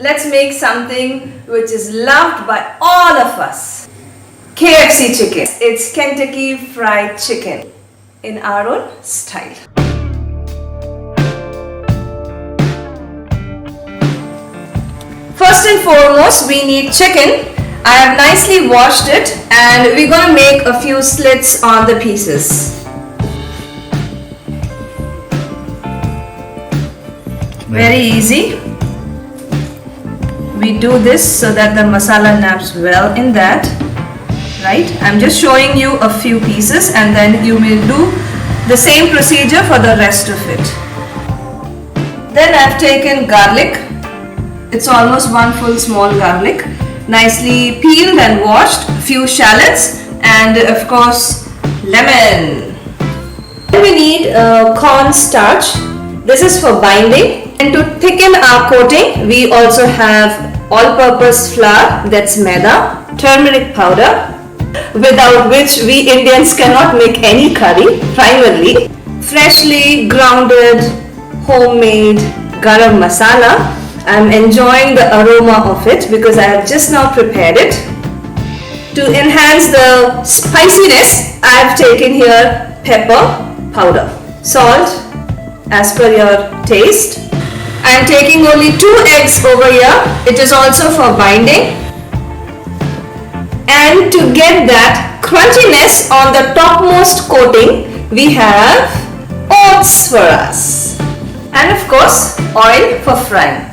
Let's make something which is loved by all of us. KFC chicken. It's Kentucky Fried Chicken in our own style. First and foremost, we need chicken. I have nicely washed it and we're going to make a few slits on the pieces. Very easy. We do this so that the masala naps well in that. Right? I'm just showing you a few pieces and then you will do the same procedure for the rest of it. Then I've taken garlic. It's almost one full small garlic, nicely peeled and washed, few shallots and of course lemon. Then we need corn starch. This is for binding. And to thicken our coating, we also have all-purpose flour, that's maida, turmeric powder, without which we Indians cannot make any curry, primarily. Freshly grounded, homemade garam masala. I'm enjoying the aroma of it because I have just now prepared it. To enhance the spiciness, I have taken here pepper powder, salt as per your taste. I am taking only 2 eggs over here. It is also for binding. And to get that crunchiness on the topmost coating, we have oats for us. And of course, oil for frying.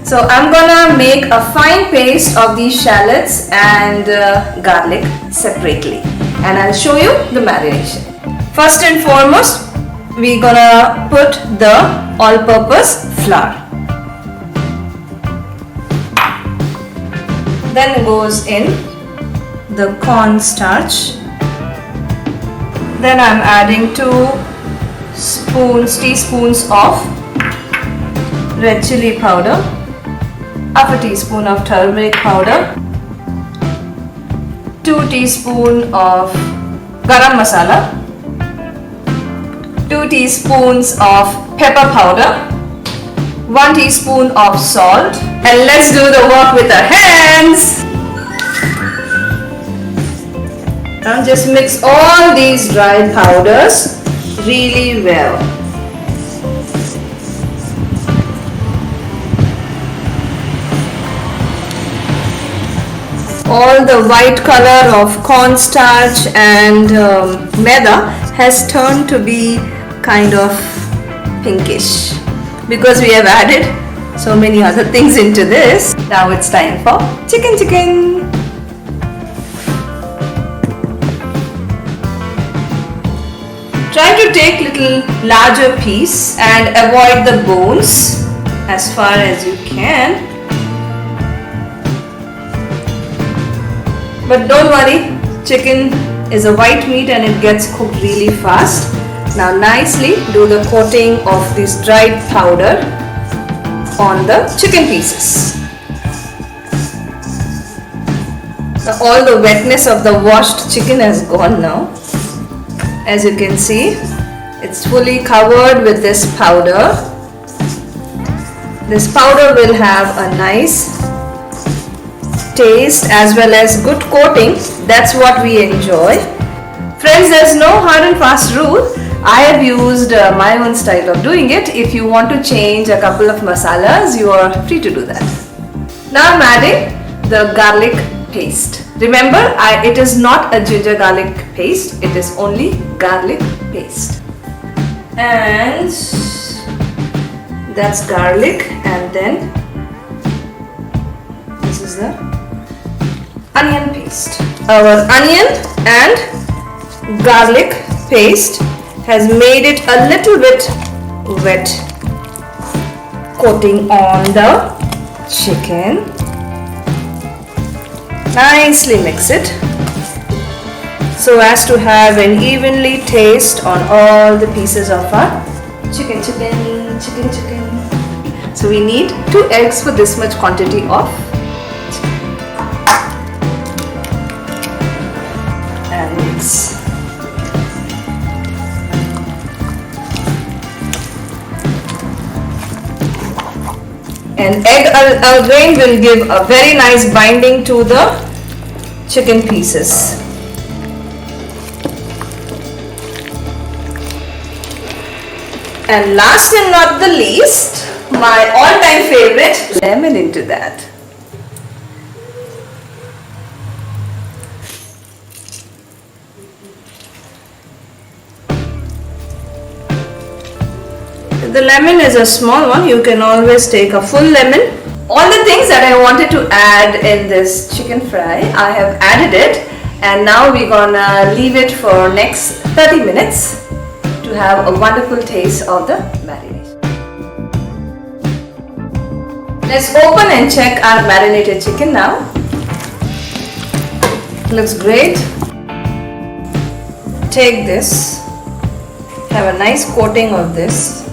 So I'm gonna make a fine paste of these shallots and garlic separately. And I'll show you the marination. First and foremost, we're gonna put the all-purpose flour. Then goes in the corn starch. Then I'm adding 2 teaspoons of red chili powder, half a teaspoon of turmeric powder, 2 teaspoons of garam masala, 2 teaspoons of pepper powder, 1 teaspoon of salt, and let's do the work with our hands. Now just mix all these dried powders really well. All the white color of cornstarch and maida has turned to be kind of pinkish because we have added so many other things into this. Now it's time for chicken. Try to take little larger piece and avoid the bones as far as you can. But don't worry, chicken is a white meat and it gets cooked really fast. Now nicely do the coating of this dried powder on the chicken pieces. Now all the wetness of the washed chicken has gone now. As you can see, it's fully covered with this powder. This powder will have a nice taste as well as good coating. That's what we enjoy. Friends, there's no hard and fast rule. I have used my own style of doing it. If you want to change a couple of masalas, you are free to do that. Now I'm adding the garlic paste. Remember, it is not a ginger garlic paste. It is only garlic paste. And that's garlic, and then this is the onion paste. Our onion and garlic paste has made it a little bit wet coating on the chicken. Nicely mix it so as to have an evenly taste on all the pieces of our chicken. So we need 2 eggs for this much quantity of and mix. And egg grain will give a very nice binding to the chicken pieces. And last and not the least, my all-time favorite, lemon into that. If the lemon is a small one, you can always take a full lemon. All the things that I wanted to add in this chicken fry, I have added it, and now we're gonna leave it for next 30 minutes to have a wonderful taste of the marination. Let's open and check our marinated chicken now. Looks great. Take this, have a nice coating of this,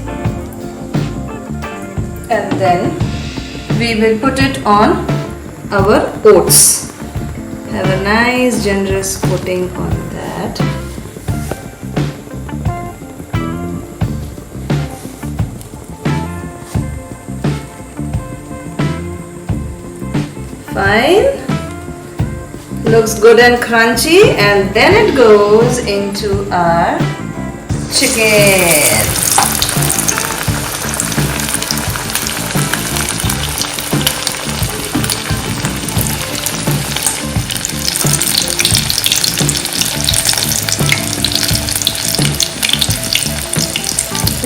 and then we will put it on our oats. Have a nice generous coating on that. Fine. Looks good and crunchy, and then it goes into our chicken.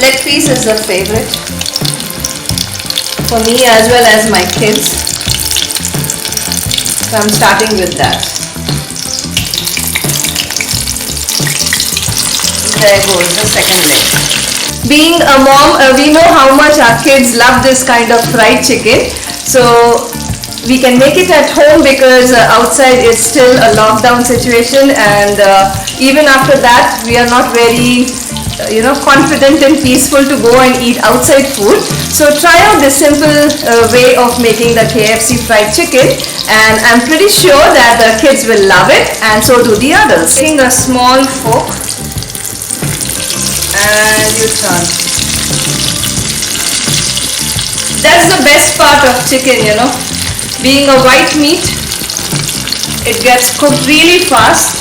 Leg piece is a favorite for me as well as my kids. So I'm starting with that. There goes the second leg. Being a mom, we know how much our kids love this kind of fried chicken. So we can make it at home because outside it's still a lockdown situation, and even after that we are not very confident and peaceful to go and eat outside food. So try out this simple way of making the KFC fried chicken, and I'm pretty sure that the kids will love it, and so do the others. Taking a small fork and you turn. That's the best part of chicken, being a white meat, it gets cooked really fast.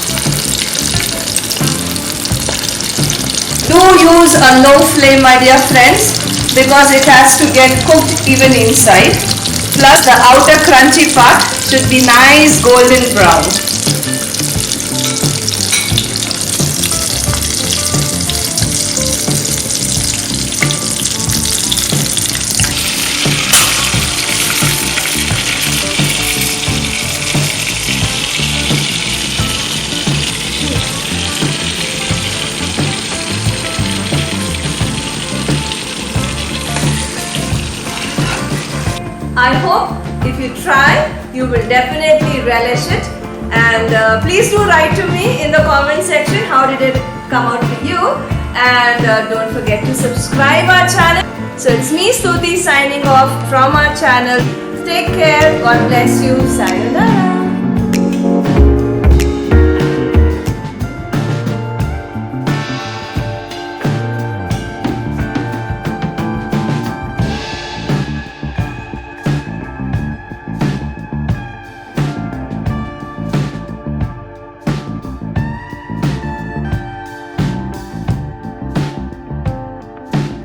Do use a no flame, my dear friends, because it has to get cooked even inside. Plus the outer crunchy part should be nice golden brown. I hope if you try, you will definitely relish it, and please do write to me in the comment section how did it come out for you, and don't forget to subscribe our channel. So it's me Stuti signing off from our channel. Take care, God bless you, sayonara.